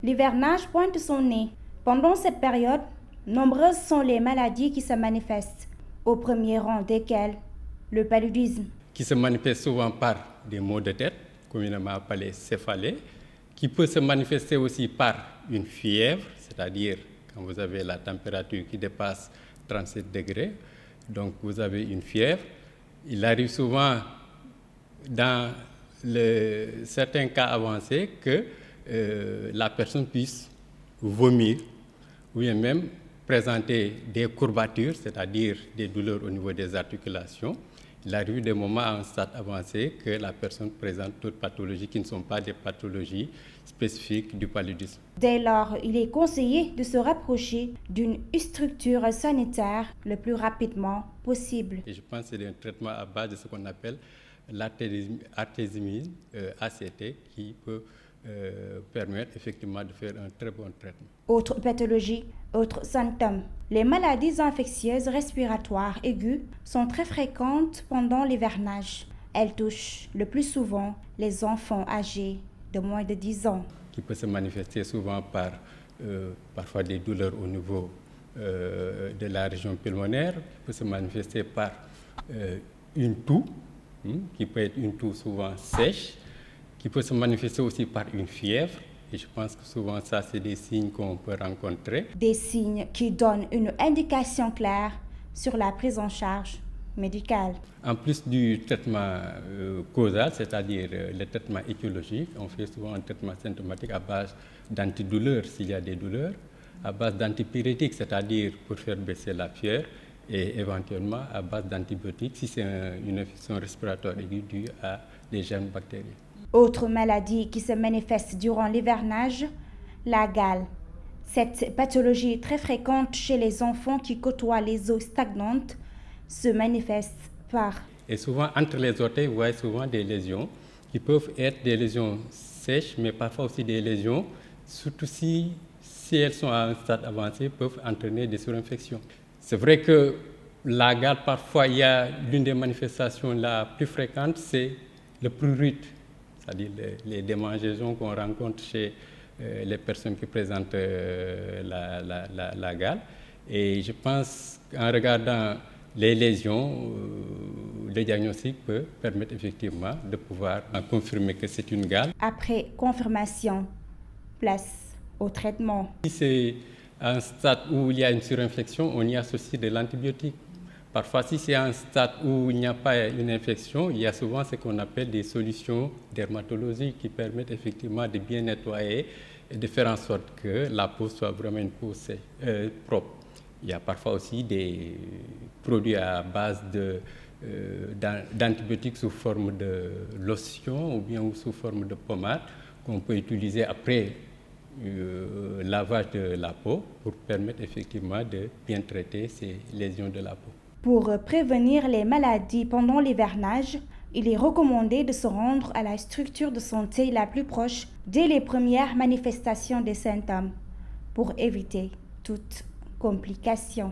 L'hivernage pointe son nez. Pendant cette période, nombreuses sont les maladies qui se manifestent, au premier rang desquelles le paludisme. Qui se manifeste souvent par des maux de tête, communément appelés céphalées, qui peut se manifester aussi par une fièvre, c'est-à-dire quand vous avez la température qui dépasse 37 degrés, donc vous avez une fièvre. Il arrive souvent dans certains cas avancés que la personne puisse vomir ou bien même présenter des courbatures, c'est-à-dire des douleurs au niveau des articulations. Il arrive des moments à un stade avancé que la personne présente d'autres pathologies qui ne sont pas des pathologies spécifiques du paludisme. Dès lors, il est conseillé de se rapprocher d'une structure sanitaire le plus rapidement possible. Et je pense que c'est un traitement à base de ce qu'on appelle l'artésimine ACT qui peut permettre effectivement de faire un très bon traitement. Autre pathologie, autres symptômes. Les maladies infectieuses respiratoires aiguës sont très fréquentes pendant l'hivernage. Elles touchent le plus souvent les enfants âgés de moins de 10 ans. Qui peut se manifester souvent par parfois des douleurs au niveau de la région pulmonaire, qui peut se manifester par une toux, qui peut être une toux souvent sèche, qui peut se manifester aussi par une fièvre. Et je pense que souvent, ça, c'est des signes qu'on peut rencontrer. Des signes qui donnent une indication claire sur la prise en charge médicale. En plus du traitement causal, c'est-à-dire le traitement étiologique, on fait souvent un traitement symptomatique à base d'antidouleurs s'il y a des douleurs, à base d'antipyrétiques, c'est-à-dire pour faire baisser la fièvre, et éventuellement à base d'antibiotiques si c'est une infection respiratoire aiguë due à des germes bactériens. Autre maladie qui se manifeste durant l'hivernage, la gale. Cette pathologie très fréquente chez les enfants qui côtoient les eaux stagnantes se manifeste par... Et souvent, entre les orteils, vous voyez souvent des lésions qui peuvent être des lésions sèches, mais parfois aussi des lésions, surtout si elles sont à un stade avancé, peuvent entraîner des surinfections. C'est vrai que la gale, parfois, il y a l'une des manifestations la plus fréquente, c'est le prurite, c'est-à-dire les démangeaisons qu'on rencontre chez les personnes qui présentent la gale. Et je pense qu'en regardant les lésions, le diagnostic peut permettre effectivement de pouvoir confirmer que c'est une gale. Après confirmation, place au traitement. Si c'est un stade où il y a une surinfection, on y associe de l'antibiotique. Parfois, si c'est un stade où il n'y a pas une infection, il y a souvent ce qu'on appelle des solutions dermatologiques qui permettent effectivement de bien nettoyer et de faire en sorte que la peau soit vraiment une peau propre. Il y a parfois aussi des produits à base d'antibiotiques sous forme de lotion ou bien sous forme de pommade qu'on peut utiliser après lavage de la peau pour permettre effectivement de bien traiter ces lésions de la peau. Pour prévenir les maladies pendant l'hivernage, il est recommandé de se rendre à la structure de santé la plus proche dès les premières manifestations des symptômes pour éviter toute complication.